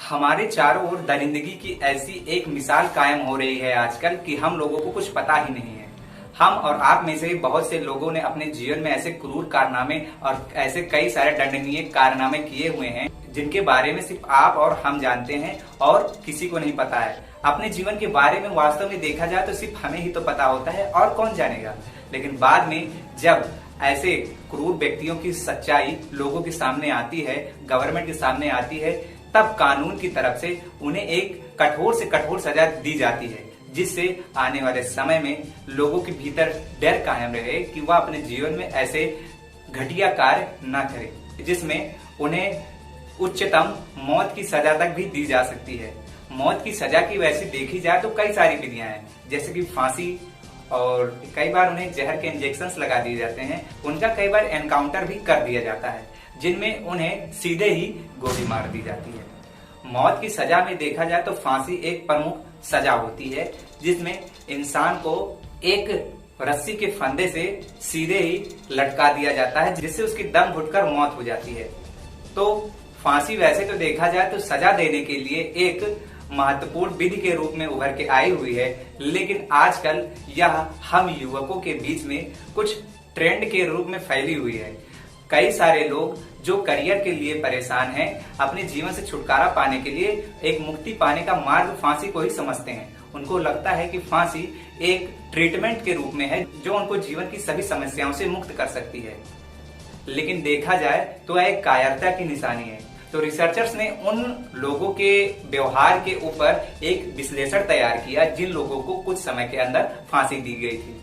हमारे चारों ओर दरिंदगी की ऐसी एक मिसाल कायम हो रही है आजकल कि हम लोगों को कुछ पता ही नहीं है। हम और आप में से बहुत से लोगों ने अपने जीवन में ऐसे क्रूर कारनामे और ऐसे कई सारे दंडनीय कारनामे किए हुए हैं जिनके बारे में सिर्फ आप और हम जानते हैं और किसी को नहीं पता है। अपने जीवन के बारे में वास्तव में देखा जाए तो सिर्फ हमें ही तो पता होता है और कौन जानेगा। लेकिन बाद में जब ऐसे क्रूर व्यक्तियों की सच्चाई लोगों के सामने आती है, गवर्नमेंट के सामने आती है, तब कानून की तरफ से उन्हें एक कठोर से कठोर सजा दी जाती है, जिससे आने वाले समय में लोगों के भीतर डर कायम रहे कि वह अपने जीवन में ऐसे घटिया कार्य न करे, जिसमें उन्हें उच्चतम मौत की सजा तक भी दी जा सकती है। मौत की सजा की वैसे देखी जाए तो कई सारी विधियां हैं, जैसे कि फांसी, और कई बार उन्हें जहर के इंजेक्शंस लगा दिए जाते हैं। उनका कई बार एनकाउंटर भी कर दिया जाता है, जिनमें उन्हें सीधे ही गोली मार दी जाती है। मौत की सजा में देखा जाए तो फांसी एक प्रमुख सजा होती है, जिसमें इंसान को एक रस्सी के फंदे से सीधे ही लटका दिया जाता है, जिससे उसकी दम घुटकर मौत हो जाती है। तो फांसी वैसे तो देखा जाए तो सजा देने के लिए एक महत्वपूर्ण विधि के रूप में उभर के आई हुई है, लेकिन आजकल यह हम युवकों के बीच में कुछ ट्रेंड के रूप में फैली हुई है। कई सारे लोग जो करियर के लिए परेशान हैं, अपने जीवन से छुटकारा पाने के लिए एक मुक्ति पाने का मार्ग फांसी को ही समझते हैं। उनको लगता है कि फांसी एक ट्रीटमेंट के रूप में है जो उनको जीवन की सभी समस्याओं से मुक्त कर सकती है। लेकिन देखा जाए तो यह एक कायरता की निशानी है। तो रिसर्चर्स ने उन लोगों के व्यवहार के ऊपर एक विश्लेषण तैयार किया जिन लोगों को कुछ समय के अंदर फांसी दी गई थी,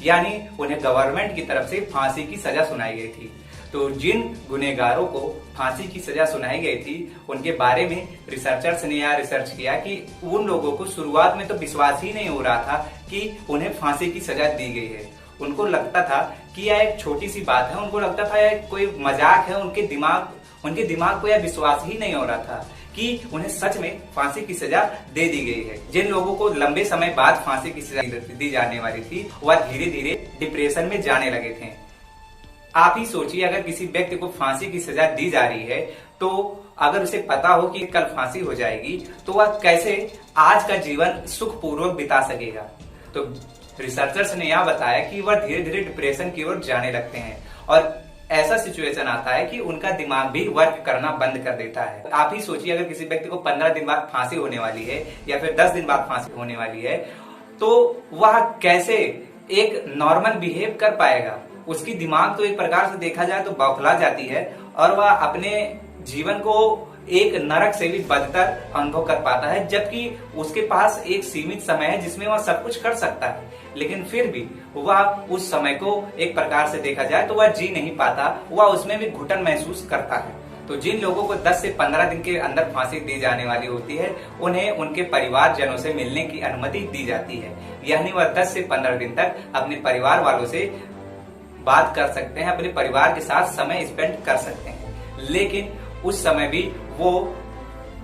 यानी उन्हें गवर्नमेंट की तरफ से फांसी की सजा सुनाई गई थी। तो जिन गुनहगारों को फांसी की सजा सुनाई गई थी, उनके बारे में रिसर्चर्स ने यह रिसर्च किया कि उन लोगों को शुरुआत में तो विश्वास ही नहीं हो रहा था कि उन्हें फांसी की सजा दी गई है। उनको लगता था कि यह एक छोटी सी बात है, उनको लगता था यह कोई मजाक है। उनके दिमाग को यह विश्वास ही नहीं हो रहा था कि उन्हें सच में फांसी की सजा दे दी गई है। जिन लोगों को लंबे समय बाद फांसी की सजा दी जाने वाली थी, वह धीरे धीरे डिप्रेशन में जाने लगे थे। आप ही सोचिए, अगर किसी व्यक्ति को फांसी की सजा दी जा रही है, तो अगर उसे पता हो कि कल फांसी हो जाएगी, तो वह कैसे आज का जीवन सुखपूर्वक बिता सकेगा। तो रिसर्चर्स ने यह बताया कि वह धीरे धीरे डिप्रेशन की ओर जाने लगते हैं और ऐसा सिचुएशन आता है कि उनका दिमाग भी वर्क करना बंद कर देता है। आप ही सोचिए, अगर किसी व्यक्ति को 15 दिन बाद फांसी होने वाली है या फिर 10 दिन बाद फांसी होने वाली है, तो वह कैसे एक नॉर्मल बिहेव कर पाएगा। उसकी दिमाग तो एक प्रकार से देखा जाए तो बौखला जाती है और वह अपने जीवन को एक नरक से भी बदतर अनुभव कर पाता है, जबकि उसके पास एक सीमित समय है जिसमें वह सब कुछ कर सकता है। लेकिन फिर भी वह उस समय को एक प्रकार से देखा जाए तो वह जी नहीं पाता, वह उसमें भी घुटन महसूस करता है। तो जिन लोगों को 10 से 15 दिन के अंदर फांसी दी जाने वाली होती है, उन्हें उनके परिवारजनों से मिलने की अनुमति दी जाती है, यानी वह 10 से 15 दिन तक अपने परिवार वालों से बात कर सकते हैं, अपने परिवार के साथ समय स्पेंड कर सकते हैं। लेकिन उस समय भी वो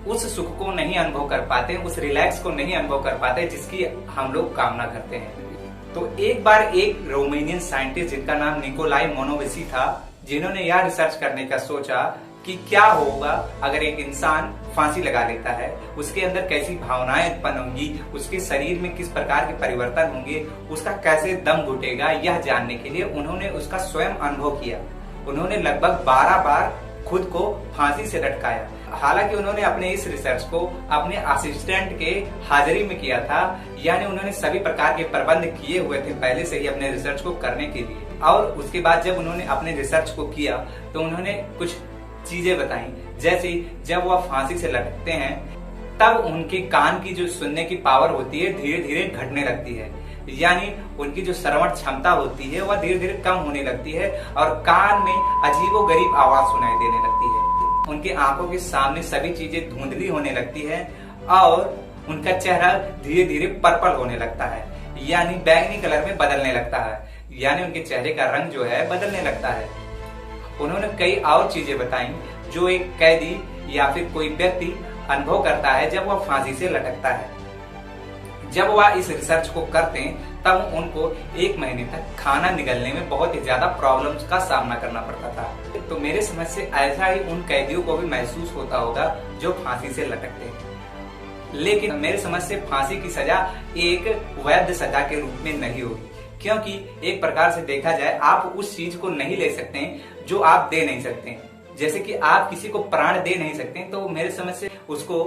उस सुख को नहीं अनुभव कर पाते, उस रिलैक्स को नहीं अनुभव कर पाते जिसकी हम लोग कामना करते हैं। तो एक बार एक रोमानियन साइंटिस्ट जिनका नाम निकोलाई मोनोविसी था, जिन्होंने यह रिसर्च करने का सोचा कि क्या होगा अगर एक इंसान फांसी लगा लेता है, उसके अंदर कैसी भावनाएं उत्पन्न होंगी, उसके शरीर में किस प्रकार के परिवर्तन होंगे, उसका कैसे दम घुटेगा। यह जानने के लिए उन्होंने उसका स्वयं अनुभव किया। उन्होंने लगभग 12 बार खुद को फांसी से लटकाया। हालांकि उन्होंने अपने इस रिसर्च को अपने असिस्टेंट के हाजिरी में किया था, यानी उन्होंने सभी प्रकार के प्रबंध किए हुए थे पहले से ही अपने रिसर्च को करने के लिए। और उसके बाद जब उन्होंने अपने रिसर्च को किया तो उन्होंने कुछ चीजें बताई, जैसे जब वह फांसी से लटकते हैं तब उनके कान की जो सुनने की पावर होती है धीरे धीरे घटने लगती है, यानी उनकी जो श्रवण क्षमता होती है वह धीरे धीरे कम होने लगती है और कान में अजीबोगरीब आवाज सुनाई देने लगती है। उनके आंखों के सामने सभी चीजें धुंधली होने लगती है और उनका चेहरा धीरे धीरे पर्पल होने लगता है, यानी बैंगनी कलर में बदलने लगता है, यानी उनके चेहरे का रंग जो है बदलने लगता है। उन्होंने कई और चीजें बताई जो एक कैदी या फिर कोई व्यक्ति अनुभव करता है जब वह फांसी से लटकता है। जब वह इस रिसर्च को करते हैं तब उनको 1 महीने तक खाना निगलने में बहुत ही ज्यादा प्रॉब्लम्स का सामना करना पड़ता था। तो मेरे समझ से ऐसा ही उन कैदियों को भी महसूस होता होगा जो फांसी से लटकते हैं। लेकिन मेरे समझ से फांसी की सजा एक वैध सजा के रूप में नहीं होगी, क्योंकि एक प्रकार से देखा जाए आप उस चीज को नहीं ले सकते हैं जो आप दे नहीं सकते। जैसे कि आप किसी को प्राण दे नहीं सकते, तो मेरे समझ से उसको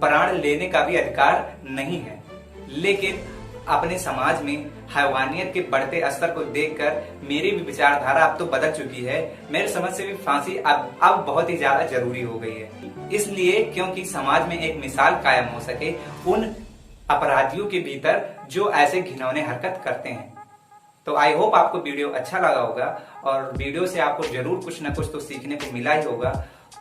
प्राण लेने का भी अधिकार नहीं है। लेकिन अपने समाज में हैवानियत के बढ़ते स्तर को देखकर मेरी भी विचारधारा अब तो बदल चुकी है। मेरे समझ से भी फांसी अब बहुत ही ज्यादा जरूरी हो गई है, इसलिए क्योंकि समाज में एक मिसाल कायम हो सके उन अपराधियों के भीतर जो ऐसे घिनौने हरकत करते हैं। तो आई होप आपको वीडियो अच्छा लगा होगा और वीडियो से आपको जरूर कुछ ना कुछ तो सीखने को मिला ही होगा।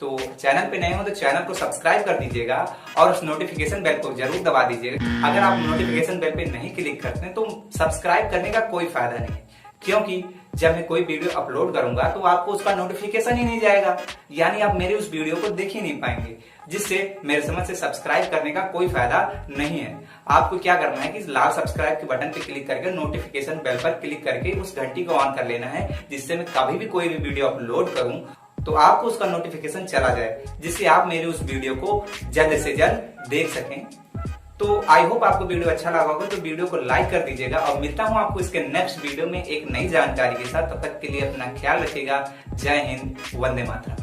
तो चैनल पे नए हो तो चैनल को सब्सक्राइब कर दीजिएगा और उस नोटिफिकेशन बेल को जरूर दबा दीजिएगा। अगर आप नोटिफिकेशन बेल पे नहीं क्लिक करते हैं तो सब्सक्राइब करने का कोई फायदा नहीं है, क्योंकि जब मैं कोई वीडियो अपलोड करूंगा तो आपको उसका नोटिफिकेशन ही नहीं जाएगा, यानी आप मेरे उस वीडियो को देख ही नहीं पाएंगे, जिससे मेरे समझ से सब्सक्राइब करने का कोई फायदा नहीं है। आपको क्या करना है कि लाल सब्सक्राइब के बटन पे क्लिक करके नोटिफिकेशन बेल पर क्लिक करके उस घंटी को ऑन कर लेना है, जिससे मैं कभी भी कोई भी वीडियो अपलोड करूं तो आपको उसका नोटिफिकेशन चला जाए, जिससे आप मेरे उस वीडियो को जल्द से जल्द देख सकें। तो आई होप आपको वीडियो अच्छा लगा होगा, तो वीडियो को लाइक कर दीजिएगा और मिलता हूं आपको इसके नेक्स्ट वीडियो में एक नई जानकारी के साथ। तब तक के लिए अपना ख्याल रखिएगा। जय हिंद, वंदे मातरम।